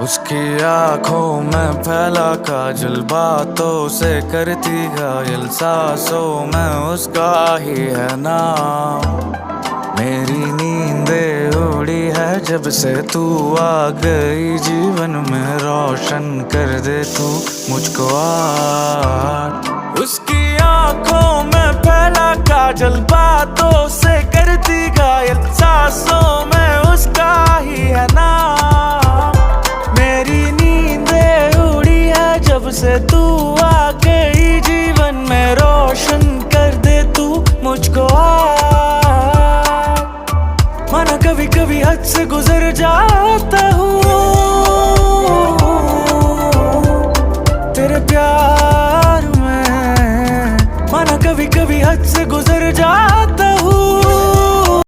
उसकी आंखों में फैला काजल, बातों से करती घायल, सांसों में उसका ही है नाम। मेरी नींदें उड़ी है जब से तू आ गई जीवन में, रोशन कर दे तू मुझको आज। उसकी आंखों में फैला काजल, बातों से करती घायल, सांसों में उसका ही है नाम। मेरी नींदें उड़ी है जब से तू आ गई जीवन में, रोशन कर दे तू मुझको आज। माना कभी कभी हद से गुजर जाता हूँ,